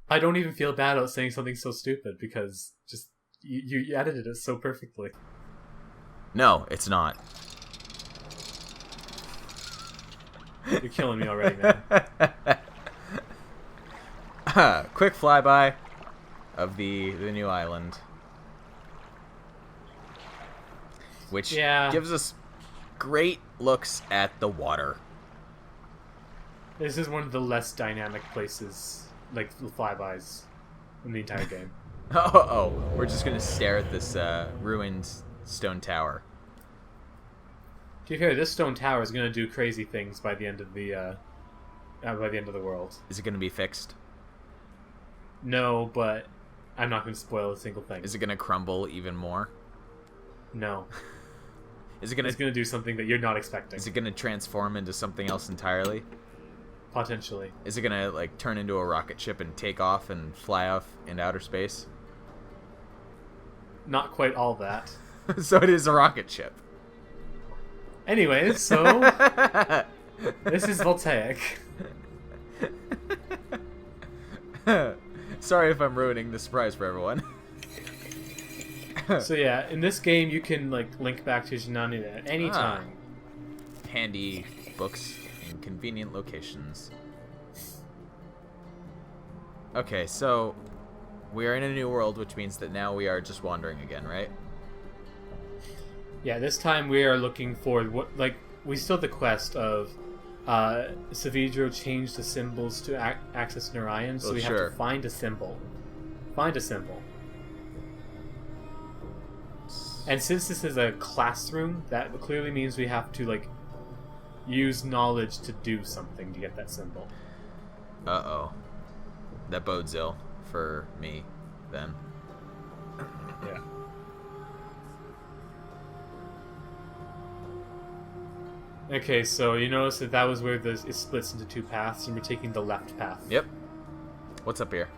I don't even feel bad about saying something so stupid because just you edited it so perfectly. No, it's not. You're killing me already, man. Quick flyby of the new island, which gives us great looks at the water. This is one of the less dynamic places, like the flybys, in the entire game. Oh, we're just gonna stare at this ruined stone tower. To be fair, this stone tower is gonna do crazy things by the end of the world. Is it gonna be fixed? No, but I'm not gonna spoil a single thing. Is it gonna crumble even more? No. Is it gonna? It's gonna do something that you're not expecting. Is it gonna transform into something else entirely? Potentially. Is it gonna like turn into a rocket ship and take off and fly off into outer space? Not quite all that. So it is a rocket ship. Anyways, so this is Voltaic. Sorry if I'm ruining the surprise for everyone. So yeah, in this game you can like link back to Janani at any time. Handy books in convenient locations. Okay, so we are in a new world, which means that now we are just wandering again, right? Yeah, this time we are looking for what, like, we still have the quest of Savidro changed the symbols to access Narayan, so we have to find a symbol. Find a symbol. And since this is a classroom, that clearly means we have to, like, use knowledge to do something to get that symbol. Uh-oh. That bodes ill for me, then. Yeah. Okay, so you notice that was where it splits into two paths, and we're taking the left path. Yep. What's up here?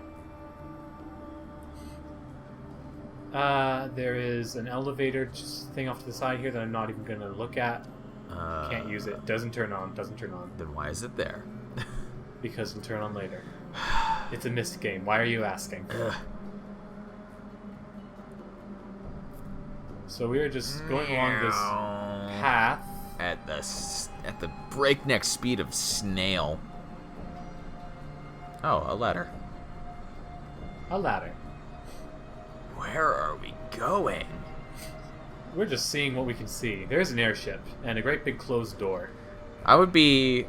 There is an elevator thing off to the side here that I'm not even going to look at. Can't use it. Doesn't turn on. Then why is it there? Because it'll turn on later. It's a Myst game. Why are you asking? So we are just going along this path. At the breakneck speed of snail. Oh, a ladder. A ladder. Where are we going? We're just seeing what we can see. There's an airship and a great big closed door. I would be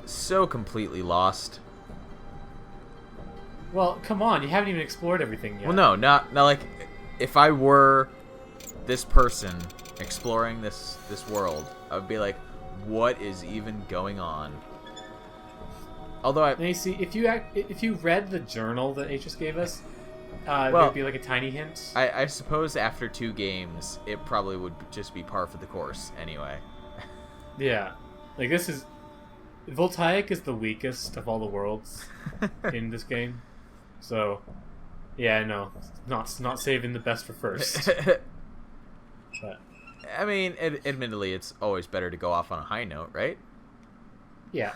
so completely lost. Well, come on, you haven't even explored everything yet. Well, no, not like if I were this person exploring this world, I would be like, what is even going on? Although now you see, if you read the journal that Atris gave us, well, there'd be like a tiny hint. I suppose after 2 games, it probably would just be par for the course anyway. Yeah, like this is Voltaic is the weakest of all the worlds in this game, so yeah, no, not saving the best for first. But I mean, admittedly, it's always better to go off on a high note, right? Yeah.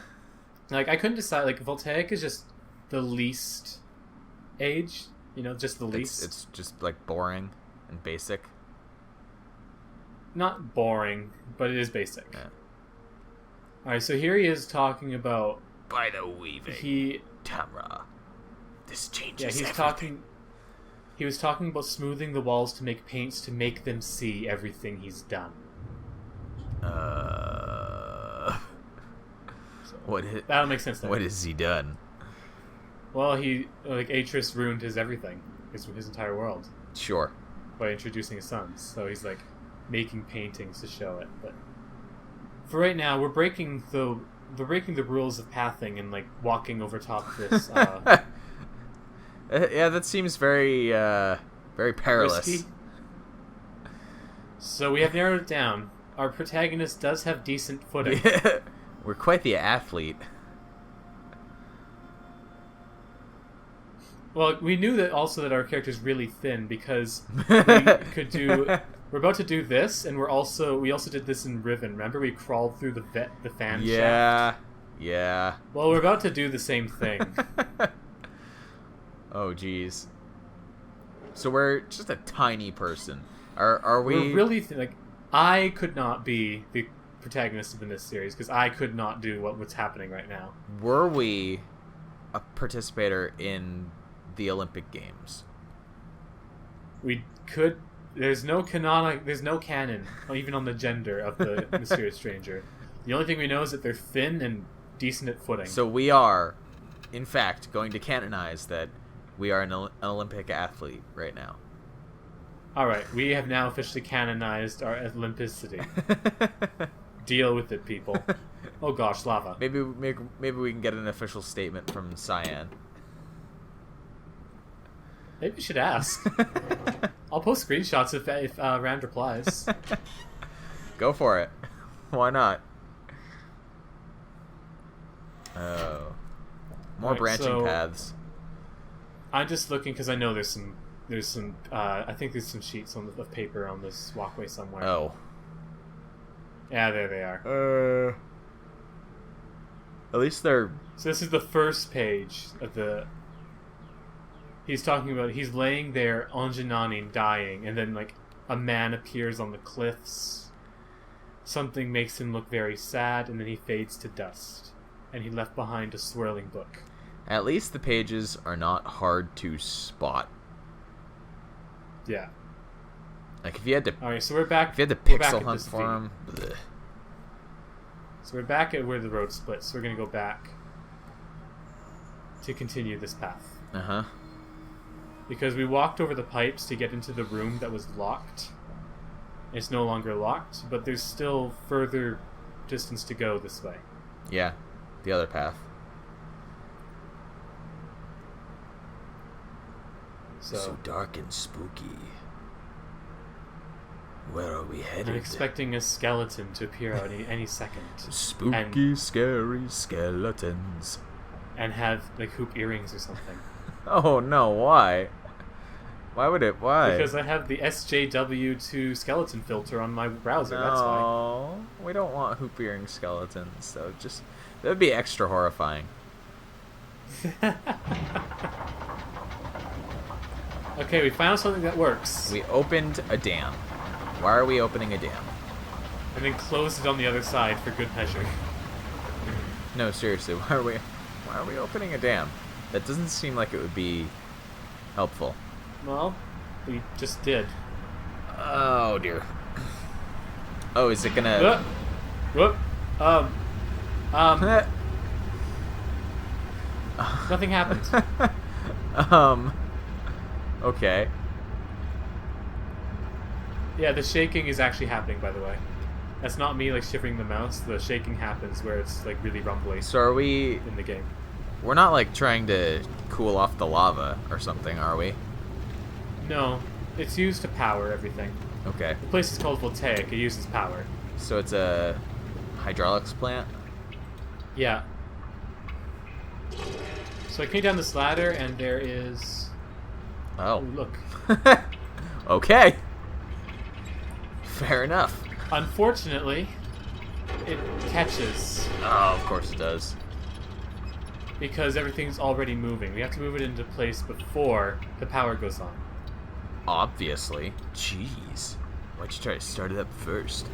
Like, I couldn't decide. Like, Voltaic is just the least age. You know, just the least. It's just, like, boring and basic. Not boring, but it is basic. Yeah. Alright, so here he is talking about... By the weaving, Tamra, this changes everything. He was talking about smoothing the walls to make paints to make them see everything he's done. That'll make sense then. What has he done? Well, Atris ruined his everything. His entire world. Sure. By introducing his sons. So he's, like, making paintings to show it. But for right now, we're breaking the rules of pathing and, like, walking over top of this, yeah, that seems very perilous. Risky. So we have narrowed it down. Our protagonist does have decent footing. Yeah, we're quite the athlete. Well, we knew that also that our character's really thin because we're about to do this, and we also did this in Riven. Remember, we crawled through the fan shaft? Yeah, shaft? yeah. Well, we're about to do this in Riven. Remember, we crawled through the fan shaft? Yeah. Yeah. Well, we're about to do the same thing. Oh, geez. So we're just a tiny person. Are we... We're really... I could not be the protagonist of the Myst series, because I could not do what's happening right now. Were we a participator in the Olympic Games? We could... There's no canon, even on the gender of the mysterious stranger. The only thing we know is that they're thin and decent at footing. So we are, in fact, going to canonize that we are an Olympic athlete right now. Alright, we have now officially canonized our Olympicity. Deal with it, people. Oh gosh, lava. Maybe we can get an official statement from Cyan. Maybe we should ask. I'll post screenshots if Rand replies. Go for it. Why not? Oh. More branching paths. I'm just looking because I know there's some I think there's some sheets of paper on this walkway somewhere. Oh. Yeah, there they are. At least they're... So this is the first page of the... He's talking about... He's laying there, Anjanani, dying, and then, a man appears on the cliffs. Something makes him look very sad, and then he fades to dust. And he left behind a swirling book. At least the pages are not hard to spot. Yeah. If you had to... Alright, so we're back... If you had to pixel hunt for them... So we're back at where the road splits. So we're going to go back to continue this path. Uh-huh. Because we walked over the pipes to get into the room that was locked. It's no longer locked, but there's still further distance to go this way. Yeah, the other path. So dark and spooky. Where are we headed? I'm expecting a skeleton to appear out any second. Spooky, scary skeletons. And have, hoop earrings or something. Oh, no, why? Why would it? Why? Because I have the SJW2 skeleton filter on my browser, that's why. No, we don't want hoop earring skeletons, so that would be extra horrifying. Okay, we found something that works. We opened a dam. Why are we opening a dam? And then closed it on the other side for good measure. No, seriously, why are we opening a dam? That doesn't seem like it would be helpful. Well, we just did. Oh dear. Oh, is it gonna... Whoop. Nothing happened. Okay. Yeah, the shaking is actually happening, by the way. That's not me, shivering the mouse. The shaking happens where it's, really rumbly. So are we... In the game. We're not, trying to cool off the lava or something, are we? No. It's used to power everything. Okay. The place is called Voltaic. It uses power. So it's a hydraulics plant? Yeah. So I came down this ladder, and there is... Oh. Look. Okay. Fair enough. Unfortunately, it catches. Oh, of course it does. Because everything's already moving. We have to move it into place before the power goes on. Obviously. Jeez. Why'd you try to start it up first?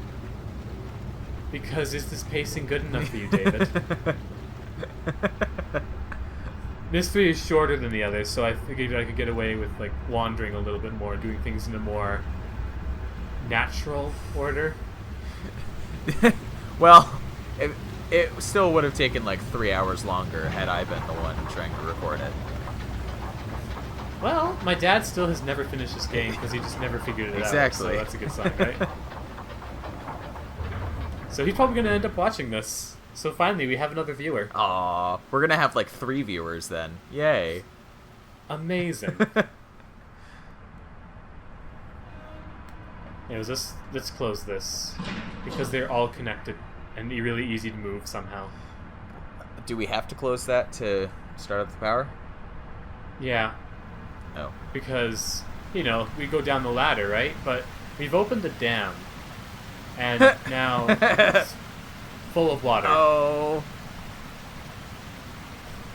Because is this pacing good enough for you, David? Myst 3 is shorter than the others, so I figured I could get away with wandering a little bit more, doing things in a more natural order. Well, it still would have taken 3 hours longer had I been the one trying to record it. Well, my dad still has never finished this game because he just never figured it out. So that's a good sign, right? So he's probably going to end up watching this. So finally, we have another viewer. Aw, we're going to have 3 viewers then. Yay. Amazing. Let's close this. Because they're all connected and really easy to move somehow. Do we have to close that to start up the power? Yeah. Oh. Because, we go down the ladder, right? But we've opened the dam. And now it's full of water. Oh.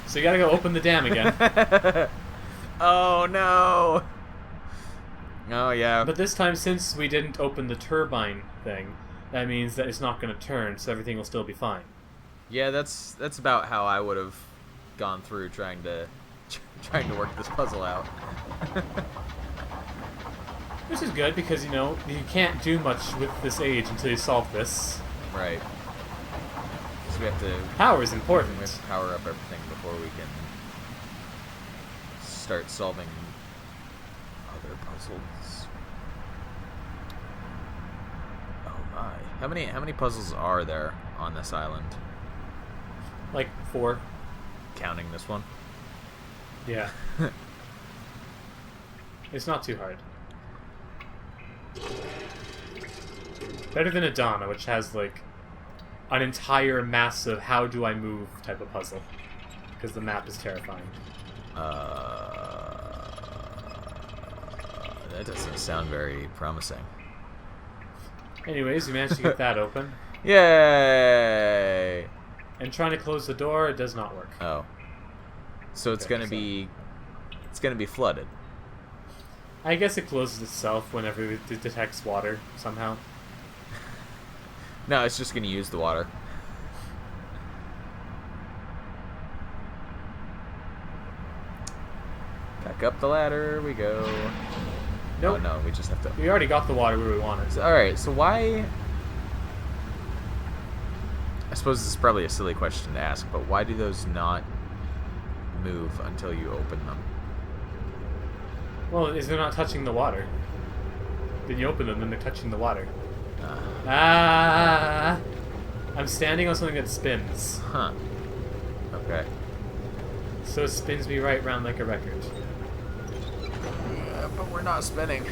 So you gotta go open the dam again. Oh no. Oh yeah. But this time, since we didn't open the turbine thing, that means that it's not going to turn, so everything will still be fine. Yeah, that's about how I would have gone through trying to work this puzzle out. Which is good because, you can't do much with this age until you solve this. Right. So we have to... Power is important. We have to power up everything before we can start solving other puzzles. Oh my. How many puzzles are there on this island? Like 4. Counting this one? Yeah. It's not too hard. Better than Adana, which has, like, an entire massive how do I move type of puzzle. Because the map is terrifying. That doesn't sound very promising. Anyways, you managed to get that open. Yay! And trying to close the door, it does not work. Oh. So it's Okay, gonna be... It's gonna be flooded. I guess it closes itself whenever it detects water, somehow. No, it's just gonna use the water. Back up the ladder we go. Nope. Oh no, we just have to... We already got the water where we wanted. Alright, so why... I suppose this is probably a silly question to ask, but why do those not move until you open them? Well, is they're not touching the water. Then you open them and they're touching the water. I'm standing on something that spins. Huh. Okay. So it spins me right round like a record. Yeah, but we're not spinning.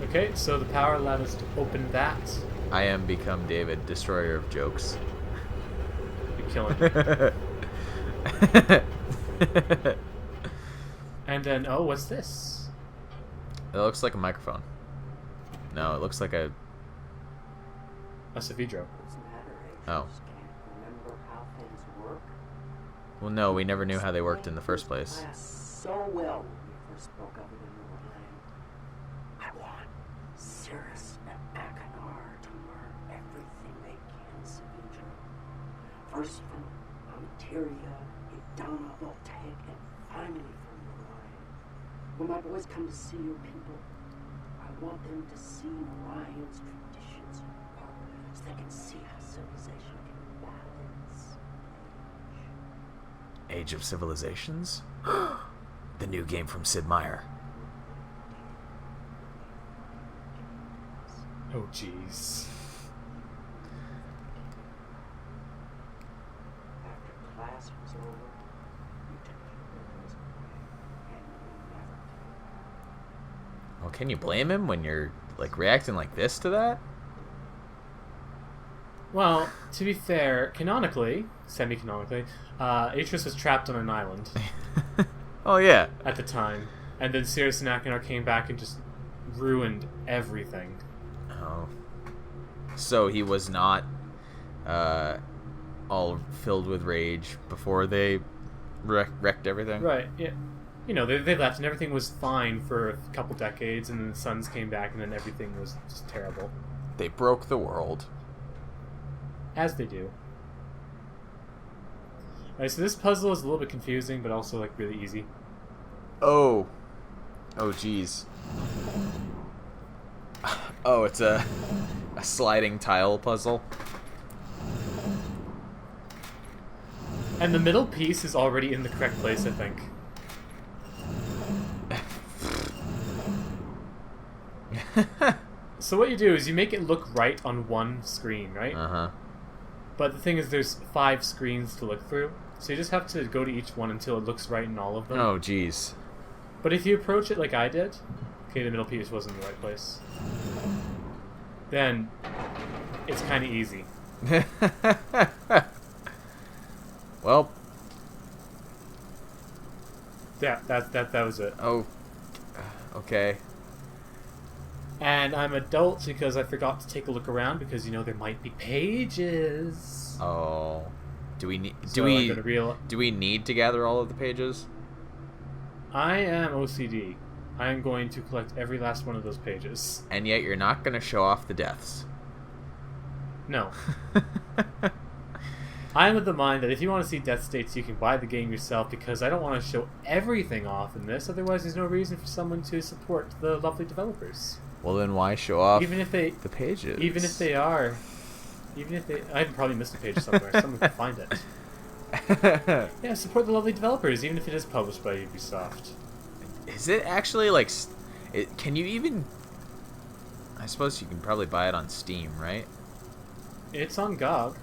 Okay, so the power allowed us to open that. I am become David, destroyer of jokes. You're killing me. And then, oh, what's this? It looks like a microphone. No, it looks like a... A Savidro. Oh. Well, no, we never knew how they worked in the first place. So well when we first spoke of it in the line. I want Cirrus and Akanar to learn everything they can, Savidro. First from Materia, Idana, Voltaic, and finally from the line. When my boys come to see your people, I want them to see Orion's traditions work, so they can see how civilization can balance. Age of Civilizations? The new game from Sid Meier. Oh, jeez. After class was over, you took your weapons away, and you never came. Well, can you blame him when you're, like, reacting like this to that? Well, to be fair, canonically, semi-canonically, Atreus was trapped on an island Oh, yeah. at the time. And then Sirius and Akanar came back and just ruined everything. Oh. So he was not all filled with rage before they wrecked everything? Right, yeah. You know, they left and everything was fine for a couple decades, and then the Suns came back and then everything was just terrible. They broke the world. As they do. Alright, so this puzzle is a little bit confusing, but also, like, really easy. Oh. Oh, jeez. Oh, it's a sliding tile puzzle. And the middle piece is already in the correct place, I think. So what you do is you make it look right on one screen, right? Uh-huh. But the thing is, there's 5 screens to look through, so you just have to go to each one until it looks right in all of them. Oh, jeez. But if you approach it like I did, okay, the middle piece was in the right place, then it's kind of easy. Well. Yeah, that was it. Oh. Okay. And I'm adult because I forgot to take a look around because, you know, there might be pages. Oh. Do we need? So I'm gonna Do we need to gather all of the pages? I am OCD. I am going to collect every last one of those pages. And yet you're not going to show off the deaths. No. I'm of the mind that if you want to see death states, you can buy the game yourself, because I don't want to show everything off in this. Otherwise, there's no reason for someone to support the lovely developers. Well, then why show off even if they, the pages? Even if they... I'd probably missed a page somewhere. Someone can find it. Yeah, support the lovely developers, even if it is published by Ubisoft. Is it actually, like... can you even... I suppose you can probably buy it on Steam, right? It's on GOG.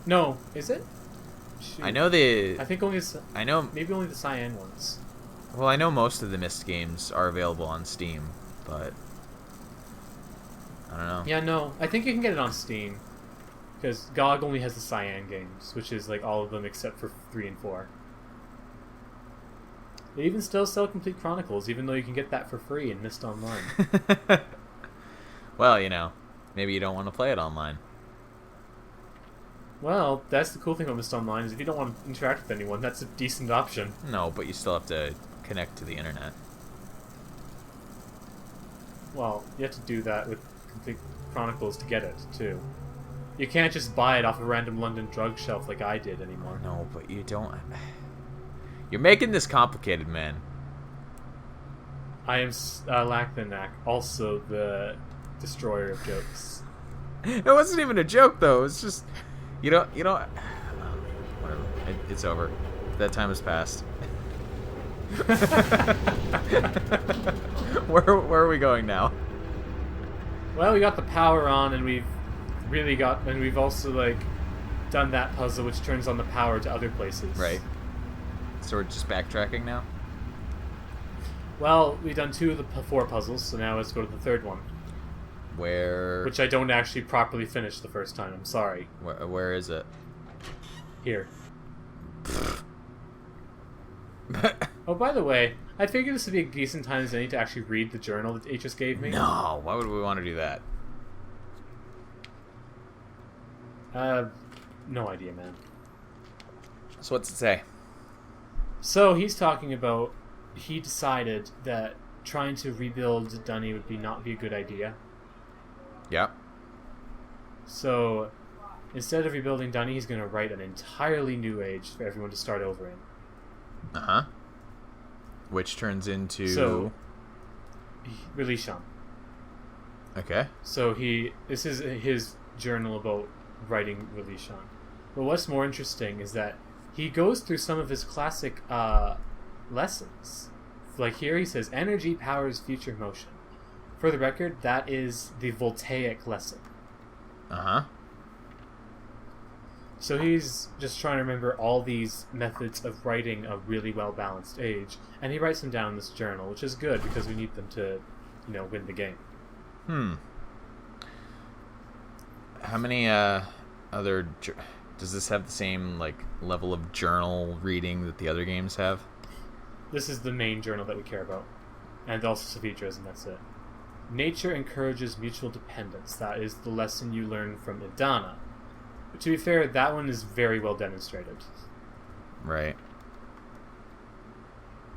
No, is it? Shoot. I know the... I think only... I know... Maybe only the Cyan ones. Well, I know most of the Myst games are available on Steam, but... I don't know. Yeah, no. I think you can get it on Steam. Because GOG only has the Cyan games, which is like all of them except for 3 and 4. They even still sell Complete Chronicles, even though you can get that for free in Myst Online. Well, you know, maybe you don't want to play it online. Well, that's the cool thing about Myst Online, is if you don't want to interact with anyone, that's a decent option. No, but you still have to connect to the internet. Well, you have to do that with Complete Chronicles to get it, too. You can't just buy it off a random London drug shelf like I did anymore. No, but you don't... You're making this complicated, man. I am Lackthenak, also the destroyer of jokes. It wasn't even a joke, though. It's just... You don't... Whatever. It's over. That time has passed. Where are we going now? Well, we got the power on, and we've also, like, done that puzzle, which turns on the power to other places. Right. So we're just backtracking now? Well, we've done 2 of the 4 puzzles, so now let's go to the 3rd one. Where... Which I don't actually properly finish the first time, I'm sorry. Where is it? Here. Oh, by the way, I figured this would be a decent time as any to actually read the journal that H just gave me. No, why would we want to do that? No idea, man. So what's it say? So he's talking about, he decided that trying to rebuild Dunny would not be a good idea. Yeah. So instead of rebuilding Dunny, he's going to write an entirely new age for everyone to start over in. Uh-huh. Which turns into... So, Relishon. Okay. So this is his journal about writing Relishon. But what's more interesting is that he goes through some of his classic lessons. Like here he says, energy powers future motion. For the record, that is the voltaic lesson. Uh-huh. So he's just trying to remember all these methods of writing a really well-balanced age, and he writes them down in this journal, which is good because we need them to, win the game. How many other... Does this have the same, level of journal reading that the other games have? This is the main journal that we care about. And also Savitra's, and that's it. Nature encourages mutual dependence. That is the lesson you learn from Idana. But to be fair, that one is very well demonstrated. Right.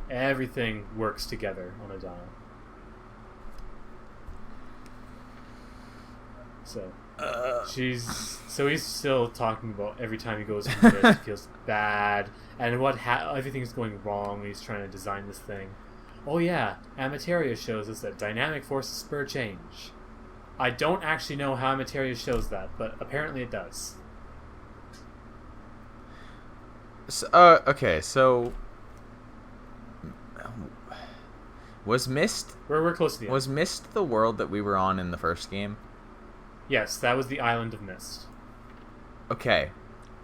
Everything works together on Idana. So he's still talking about every time he goes from this, he feels bad, and everything's going wrong when he's trying to design this thing. Oh yeah, Amateria shows us that dynamic forces spur change. I don't actually know how Amateria shows that, but apparently it does. Okay, so... Was Myst... We're close to the end. Was Myst the world that we were on in the first game? Yes, that was the island of Myst. Okay.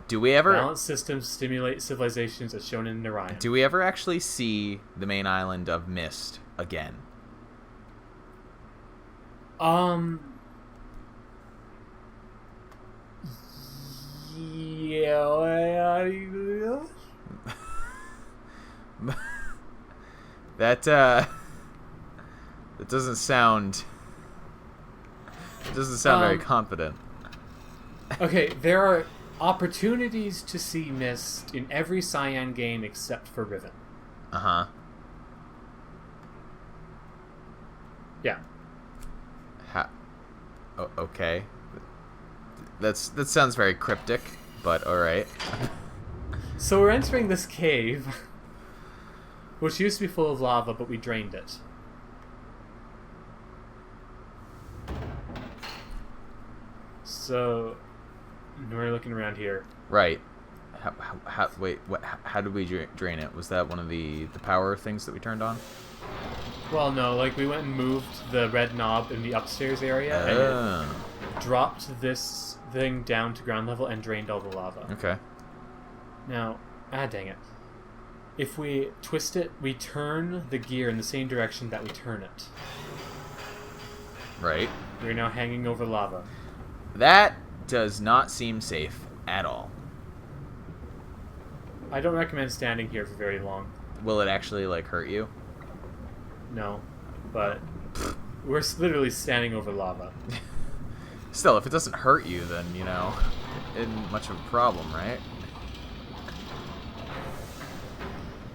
Do we ever... Balanced systems stimulate civilizations as shown in Narayan. Do we ever actually see the main island of Myst again? Yeah. That doesn't sound... It doesn't sound very confident. Okay, there are opportunities to see Myst in every Cyan game except for Riven. Uh-huh. Yeah. Okay. That sounds very cryptic, but alright. So we're entering this cave, which used to be full of lava, but we drained it. So we're looking around here. Right. How did we drain it? Was that one of the power things that we turned on? Well, no, like we went and moved the red knob in the upstairs area and it dropped this thing down to ground level and drained all the lava. Okay. Now, dang it. If we twist it, we turn the gear in the same direction that we turn it. Right. We're now hanging over lava. That does not seem safe at all. I don't recommend standing here for very long. Will it actually, like, hurt you? No, but we're literally standing over lava. Still, if it doesn't hurt you, then, you know, it isn't much of a problem, right?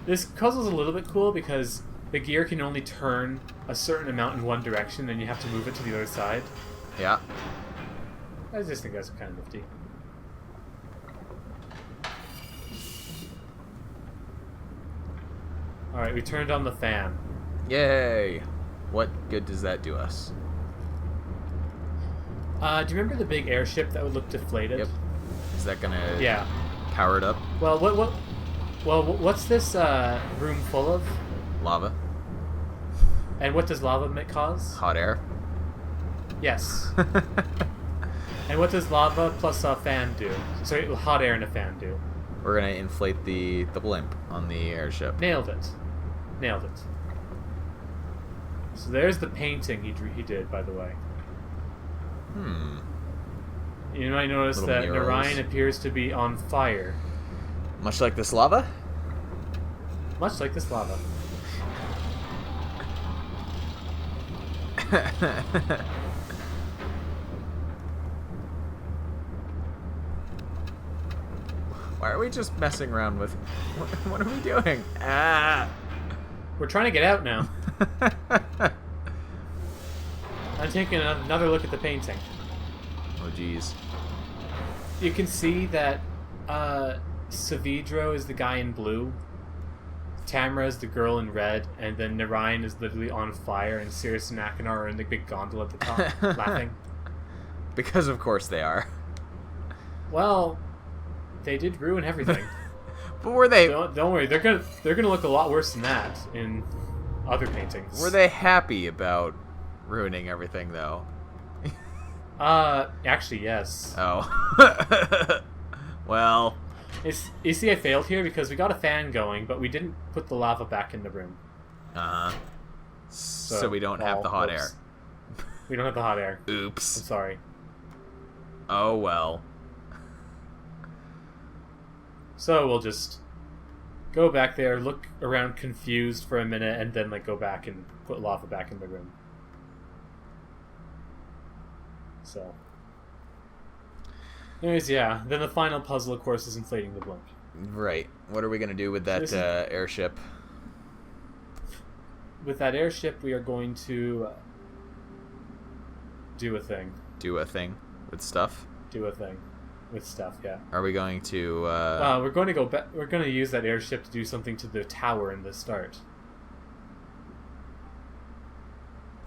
This puzzle's a little bit cool because the gear can only turn a certain amount in one direction and you have to move it to the other side. Yeah. I just think that's kind of nifty. Alright, we turned on the fan. Yay! What good does that do us? Do you remember the big airship that would look deflated? Yep. Is that gonna Yeah. power it up? Well, what's this room full of? Lava? And what does lava cause? Hot air? Yes. And what does lava plus a fan do? Sorry, hot air and a fan do? We're gonna inflate the blimp on the airship. Nailed it. Nailed it. So there's the painting he did, by the way. You might notice Little that murals. Narayan appears to be on fire. Much like this lava? Much like this lava. Why are we just messing around with... What are we doing? Ah! We're trying to get out now. I'm taking another look at the painting. Oh, jeez. You can see that Savidro is the guy in blue, Tamra is the girl in red, and then Narayan is literally on fire, and Sirius and Akanar are in the big gondola at the top, laughing. Because of course they are. Well, they did ruin everything. But were they... Don't worry, they're gonna look a lot worse than that in other paintings. Were they happy about ruining everything, though? Actually, yes. Oh. Well... You see, I failed here because we got a fan going, but we didn't put the lava back in the room. Uh-huh. So we don't have the hot air. We don't have the hot air. Oops. I'm sorry. Oh, well. So we'll just go back there, look around confused for a minute, and then like go back and put lava back in the room. So... Anyways, yeah. Then the final puzzle, of course, is inflating the blimp. Right. What are we going to do with that airship? With that airship, we are going to do a thing. Do a thing with stuff? Do a thing with stuff, yeah. Are we going to... we're going to go back. We're going to use that airship to do something to the tower in the start.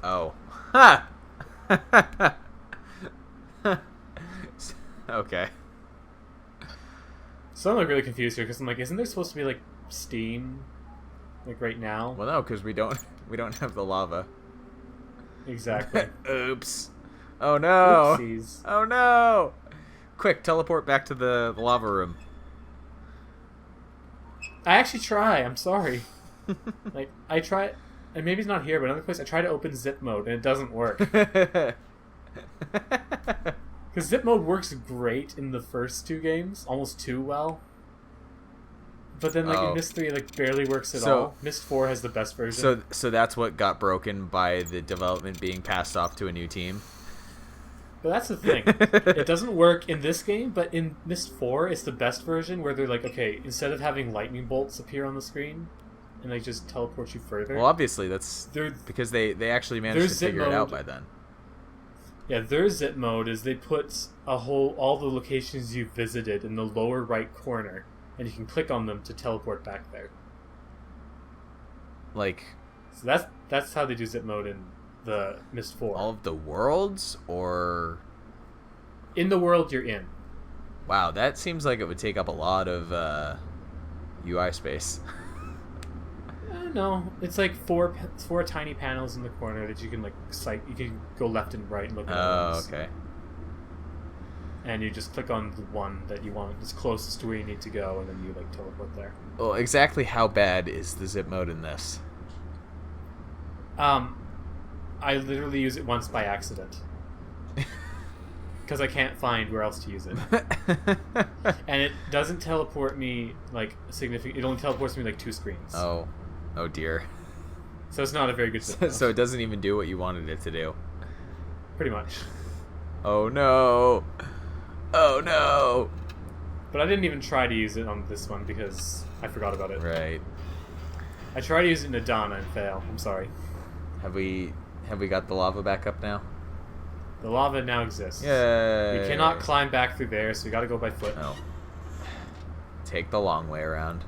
Oh. Ha! Okay. So I'm like really confused here because I'm like, isn't there supposed to be like steam, like right now? Well, no, because we don't have the lava. Exactly. Oops. Oh no. Oopsies. Oh no. Quick, teleport back to the lava room. I actually try. I'm sorry. Like I try, and maybe it's not here, but another place. I try to open zip mode and it doesn't work. Because zip mode works great in the first two games, almost too well. But then, like in Myst 3, like barely works at all. Myst 4 has the best version. So that's what got broken by the development being passed off to a new team. But that's the thing. It doesn't work in this game, but in Myst 4, it's the best version where they're like, okay, instead of having lightning bolts appear on the screen and they just teleport you further. Well, obviously, that's because they actually managed to figure it out by then. Yeah, their zip mode is they put all the locations you visited in the lower right corner, and you can click on them to teleport back there. Like, so that's how they do zip mode in the Myst 4. all of the worlds, or in the world you're in. Wow, that seems like it would take up a lot of UI space. No, it's like four tiny panels in the corner that you can like sight. You can go left and right and look at. Oh, okay. And you just click on the one that you want that's closest to where you need to go, and then you like teleport there. Well, exactly how bad is the zip mode in this? I literally use it once by accident because I can't find where else to use it, and it doesn't teleport me like significant. It only teleports me like 2 screens. Oh dear. So it's not a very good zip mode. So it doesn't even do what you wanted it to do. Pretty much. Oh no. Oh no. But I didn't even try to use it on this one because I forgot about it. Right. I tried to use it in Adana and fail. I'm sorry. Have we got the lava back up now? The lava now exists. Yay. We cannot climb back through there, so we gotta go by foot. No. Take the long way around.